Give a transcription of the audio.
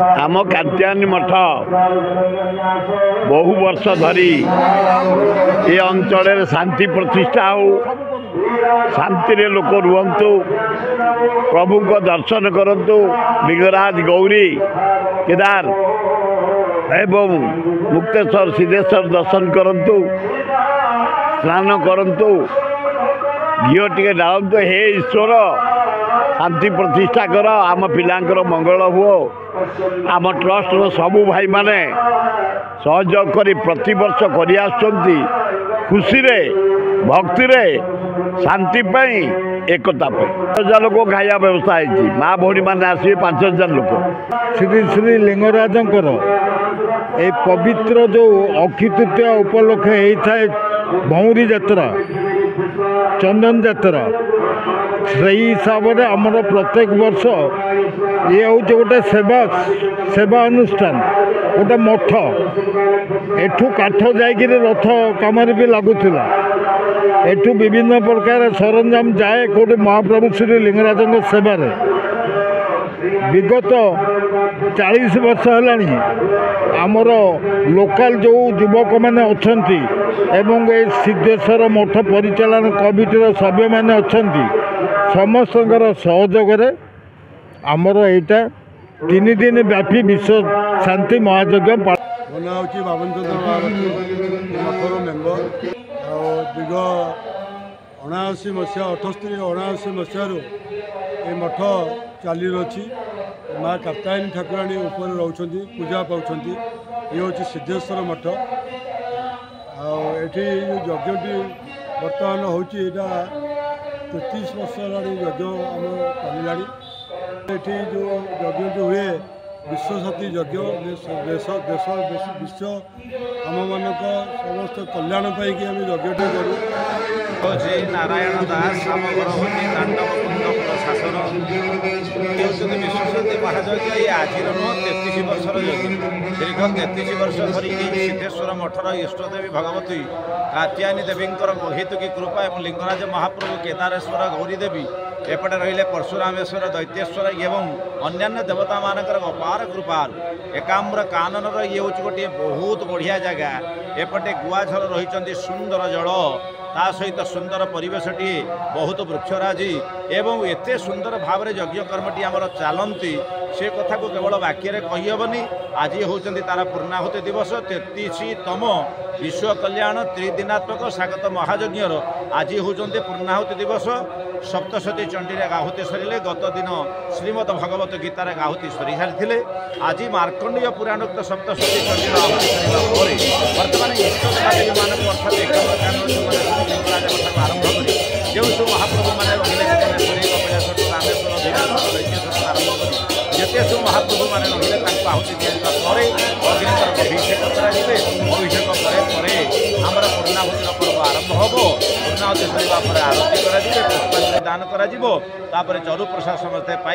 आम कात्यायनी मठ बहु वर्ष धरी ये अंचल शांति प्रतिष्ठा हो शांति रे लोक रुहतु प्रभु को दर्शन करंतु लिंगराज गौरी केदार एवं मुक्तेश्वर सिद्धेश्वर दर्शन करंतु स्नान करंतु घीओ टिके डालतु। हे ईश्वर शांति प्रतिष्ठा कर आम पिलांकर मंगल हुओ। आम ट्रस्ट सबू भाई माने सहयोग करी प्रति वर्ष करी आसुचंती खुशी रे भक्ति रे शांति पाई एकता पाई 5,000 लोक खाया व्यवस्था है। माँ भौणी मैंने आसवे 5,000 लोक। श्री श्री लिंगराजंकर ए पवित्र जो अक्षय तृतीया उपलक्षे होता है भौरी यात्रा चंदन यात्रा से हिसाब से आमर प्रत्येक वर्ष ये हूँ गोटे सेवा अनुष्ठान गोटे मठ एठू काठ जाकि रथ कम भी लगुला एठू विभिन्न प्रकार सरंजाम जाए कौटे महाप्रभु श्री लिंगराज सेवार विगत 40 वर्ष है आमर लोकल जो युवक मैंने अच्छा एवं ये सिद्धेश्वर मठ परिचालन कमिटीर सभ्य मैंने अच्छा समस्त सहयोग आमर यहाँ 3 दिन व्यापी विश्व शांति महायज्ञ मना हो बाबन चंद्र मठर मेम्बर दीर्घ 79 मसीहा 78 मसीह ये मठ चाली रही माँ कात्यायनी ठाकुराणी ऊपर रोच पूजा पाँच ये हूँ सिद्धेश्वर मठ आठी यज्ञटी बर्तमान हूँ 33 वर्ष यज्ञ आम चलला ये जो यज्ञटी हुए विश्वशांति यज्ञ देश विश्व आम मान समस्त कल्याण पाई आम यज्ञटी करूँ। नारायण दास आम घर हूँ तांडव कुंद प्रशासन विश्वशांति महायज्ञ ये आज नुह 33 वर्षर यज्ञ दीर्घ 33 वर्ष धरिक सिद्धेश्वर मठर इष्टदेवी भगवती कात्यायनी देवी हेतुकी कृपा और लिंगराज महाप्रभु केदारेश्वर गौरी देवी एपटे रहिले परशुरामेश्वर दैत्येश्वर एवं अन्यान्य देवता मानकर अपार कृपाल एकाम्र कानन ये हूँ गोटे बहुत बढ़िया जगह एपटे गुआझर रही सुंदर जल ता सहित सुंदर परिवेशटी बहुत वृक्षराजी एवं एते सुंदर भाव में यज्ञ कर्मटी आमर चलती से कथा को केवल वाक्य कहीहबनी। आज होती तार पूर्णाहुति दिवस 33तम विश्व कल्याण त्रिदिनात्मक स्वागत महायज्ञर आज होती पूर्णाहुति दिवस। सप्तशती चंडी गाहुति सरिले गत दिन श्रीमद भगवत गीतार गाहुति सरी सारी आज मार्कंडेय पुराणोक्त सप्तशती चंडी आहुति सर बर्तमान इष्टदेवी मानक अर्थात आरंभ कर जो सब महाप्रभु मैंने रही रामेश्वर आरंभ कर जिते सब महाप्रभु मैंने रही आहुति दिपर अग्निकर अभिषेक अभिषेक आमर पूर्णाहुतिर पर्व आरंभ हम पूर्णाहुति सर आरती कर पुष्पांजलि दान कर चरु प्रसाद समस्ते पाई।